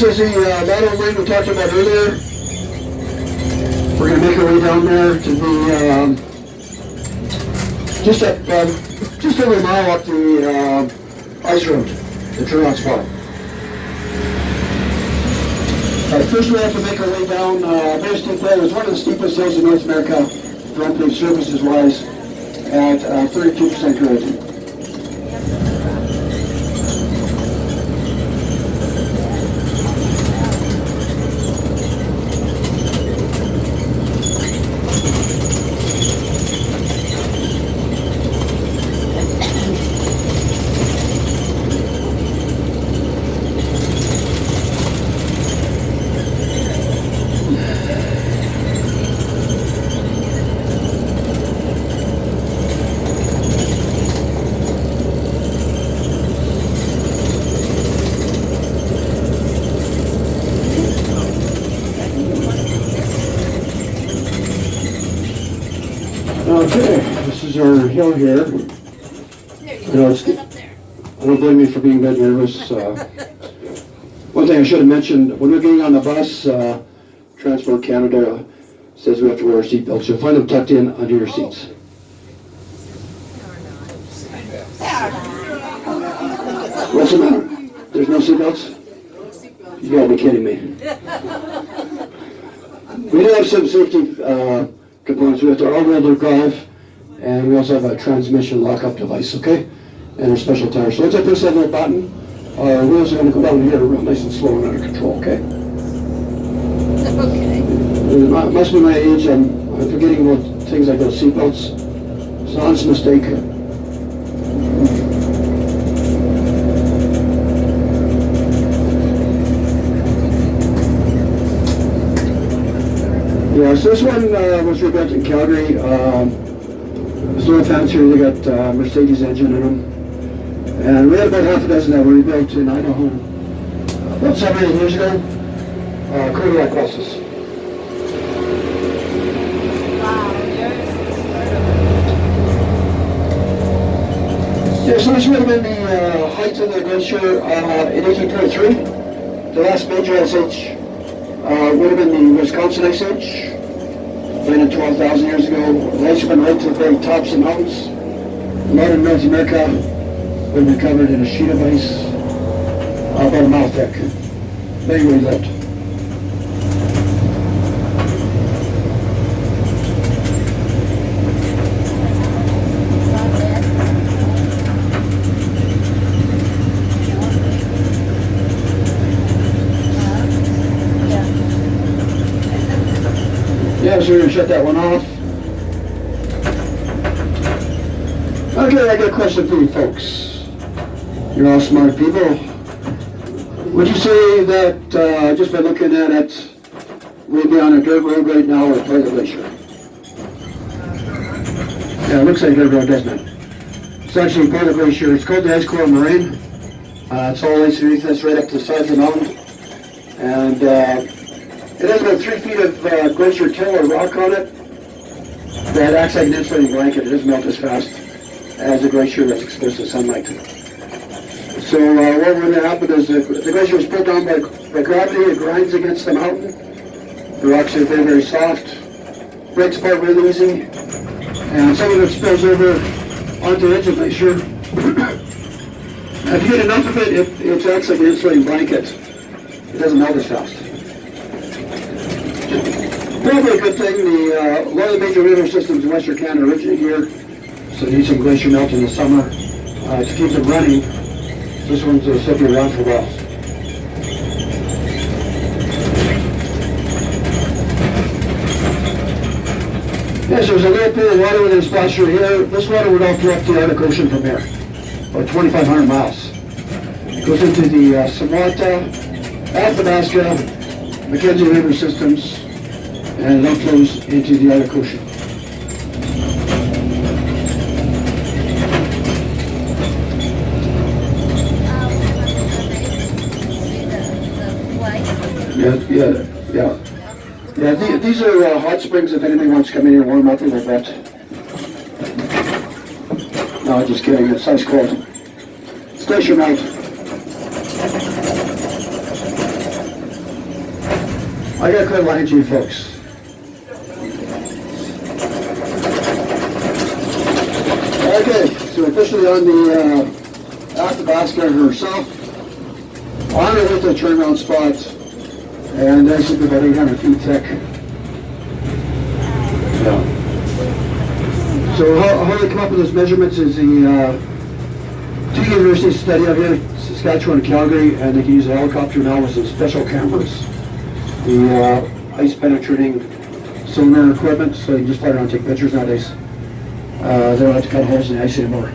This is the lateral line we talked about earlier. We're going to make our way down there to the just over a mile up the ice road, the turnout spot. First we have to make our way down very steep hill. It's one of the steepest hills in North America, ground plate surfaces wise, at 32% grade. Okay, this is our hill here. Don't blame me for being a bit nervous. One thing I should have mentioned, when we're getting on the bus, Transport Canada says we have to wear our seatbelts. You'll find them tucked in under your seats. What's the matter? There's no seatbelts? You gotta be kidding me. We do have some safety components. We have our all-wheel drive, and we also have a transmission lock-up device, okay? And our special tires. So once I push that little button, our wheels are going to go down here real nice and slow and under control, okay? Okay. It must be my age. I'm forgetting about things like those seatbelts. It's an honest mistake. Yeah, so this one was rebuilt in Calgary. It's a little fancier. They got Mercedes engine in them. And we had about half a dozen that were rebuilt in Idaho about 7 or 8 years ago. Cardiac buses. Yeah, so this would have been the height of the glacier in 1823. The last major ice age would have been the Wisconsin Ice Age, ran 12,000 years ago. The ice has been right to the very tops of the mountains. Modern North America would have been covered in a sheet of ice about a mile thick. Very well lived. Yeah, so we're going to shut that one off. Okay, I got a question for you folks. You're all smart people. Would you say that just by looking at it, we'd be on a dirt road right now or part of the glacier? Yeah, it looks like a dirt road, doesn't it? It's actually part of the glacier. It's called the Ice Core Moraine. It's all ice underneath us right up to the sides of the mountain. And it has about 3 feet of glacier till or rock on it that acts like an insulating blanket. It doesn't melt as fast as a glacier that's exposed to sunlight. So what would happen is the glacier is pulled down by gravity. It grinds against the mountain. The rocks are very, very soft. Breaks apart really easy. And some of it spills over onto the edge of the glacier. If you get enough of it, it acts like an insulating blanket. It doesn't melt as fast. Probably a good thing. A lot of the major river systems in Western Canada originate here, so you need some glacier melt in the summer to keep them running. This one's still be around for a while. Yes, there's a little pool of water within this glacier here. This water would all flow up to the Arctic Ocean from here, about 2,500 miles. It goes into the Samawata, Athabasca, Mackenzie River systems, and it then flows into the Arctic Ocean. Yeah, these are hot springs if anybody wants to come in here and warm up a little bit. No, just kidding, it's ice cold. It's glacier melt. I got quite a lot of you folks. Okay, so officially on the Athabasca herself, on her way to the turnaround spot, and this is about 800 feet thick. Yeah. So how they come up with those measurements is the two universities study out here, Saskatchewan and Calgary, and they can use a helicopter now with some special cameras. The ice penetrating sonar equipment, so you can just fly around and take pictures nowadays. They don't have to cut holes in the ice anymore.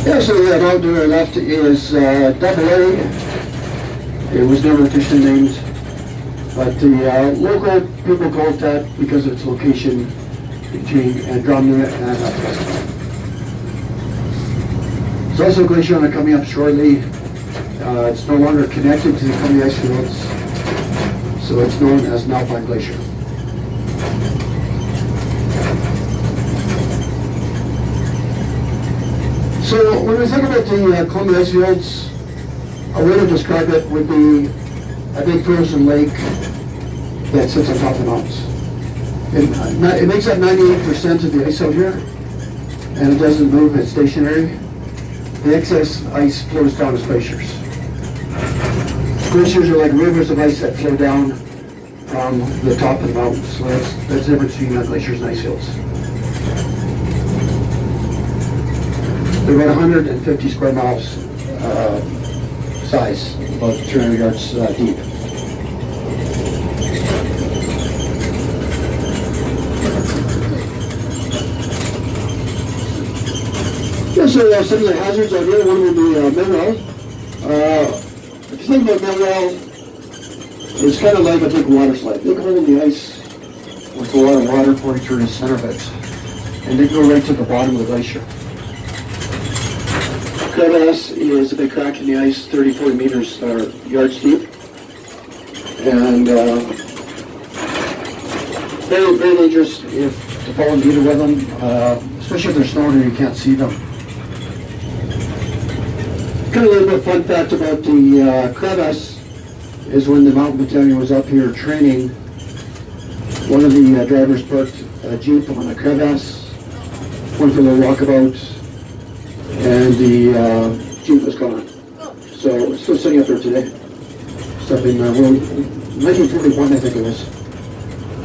Yeah, so that out to our left is Double A. It was never officially named, but the local people call it that because of its location between Andromeda and Alberta. There's also Glaciar coming up shortly. It's no longer connected to the coming ice fields, so it's known as an alpine glacier. So when we think about the Columbia ice fields, a way to describe it would be a big frozen lake that sits on top of the mountains. It makes up 98% of the ice out here, and it doesn't move, it's stationary. The excess ice flows down as glaciers. Glaciers are like rivers of ice that flow down from the top of the mountains. So that's the difference between glaciers and ice fields. They're about 150 square miles size, about 300 yards deep. Yeah, so some of the hazards out here, one would be mineral. If you think about mineral, it's kind of like a big water slide. Big hole in the ice with a lot of water pouring through the center of it, and they go right to the bottom of the glacier. Crevasse is a big crack in the ice, 30-40 meters or yards deep, and very, very dangerous to fall into either one of them, especially if they're snowing and you can't see them. Kind of a little bit of fun fact about the crevasse is when the mountain battalion was up here training, one of the drivers parked a Jeep on a crevasse, went for a little walkabout, and the Jeep was gone. So it's still sitting up there today. Stuff in 1941, I think it was.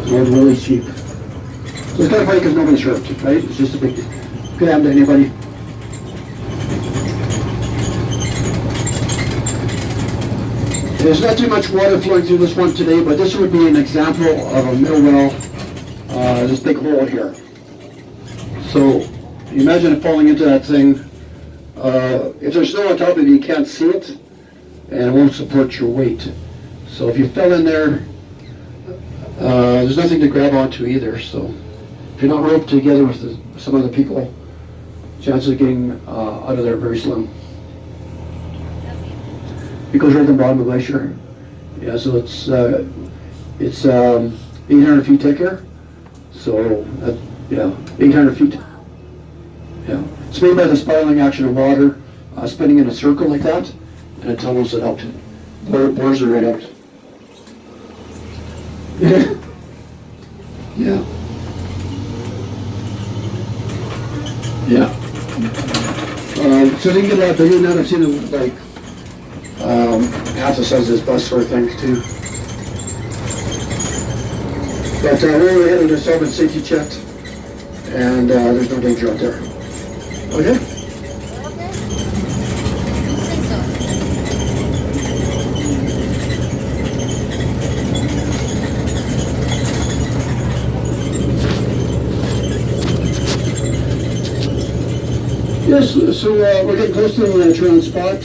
It's an old Willys Jeep. So it's kind of funny because nobody's hurt, right? It's just a big, could happen to anybody. There's not too much water flowing through this one today, but this would be an example of a mill well, this big hole here. So you imagine it falling into that thing. If there's snow on top of it, you can't see it, and it won't support your weight. So if you fell in there, there's nothing to grab onto either. So if you're not roped together with some other people, chances of getting out of there are very slim. It goes right to the bottom of the glacier. Yeah, so it's 800 feet thick here. So yeah, 800 feet. Yeah, it's made by the spiraling action of water spinning in a circle like that, and it tunnels it out. Bores it right out. Yeah. Yeah. Yeah. So they can get a lot bigger than that. I've seen them like half the size of this bus sort of thing too. But we're heading to Sullivan safety check, and there's no danger out there. Okay? Yes, so we're getting close to the turnaround spot.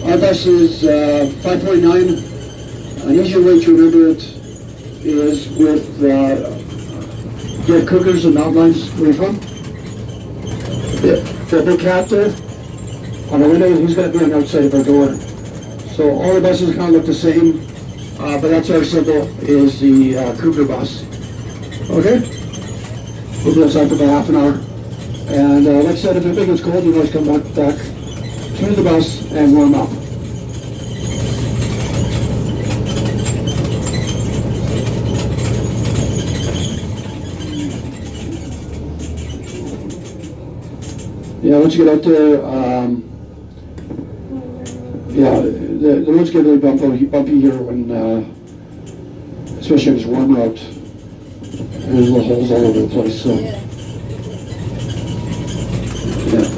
Our bus is 5.9. An easier way to remember it is with the cookers and outlines. Where are you from? The big cat there on the window, he's got to be on the outside of our door. So all the buses kind of look the same. But that's our symbol, is the Cougar bus. Okay? We'll do this after about half an hour. And like I said, if it gets cold, you can always come back to the bus and warm up. Yeah, once you get out there, yeah, the roads get really bumpy here when, especially if it's warmer out. There's little holes all over the place, so. Yeah.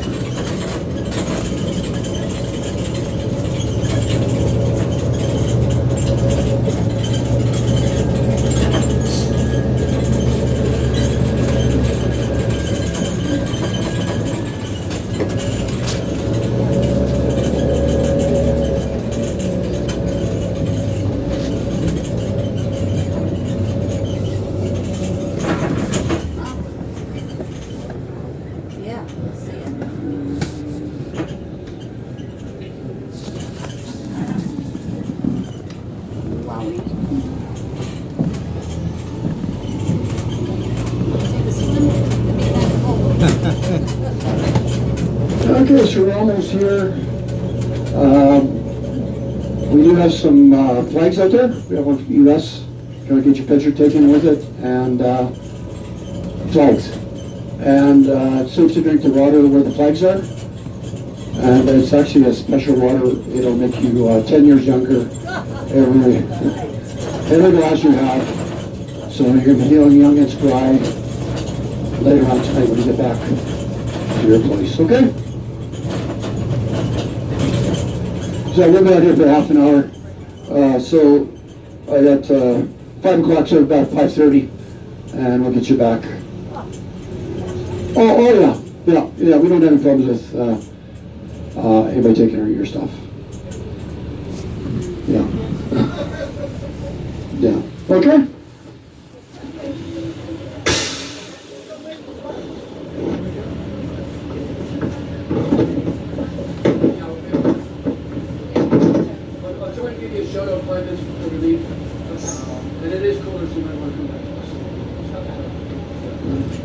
Okay, so we're almost here. We do have some flags out there. We have one from U.S. If you want to get your picture taken with it, and flags. And it's safe to drink the water where the flags are. And it's actually a special water. It'll make you 10 years younger every glass you have. So you're going to be feeling young and spry later on tonight when you get back to your place, okay? So we'll be out here for half an hour. So I got 5 o'clock, so about 5:30, and we'll get you back. Oh yeah. We don't have any problems with anybody taking your stuff. Yeah. Yeah. Okay. And it is cooler, so you might want to come back.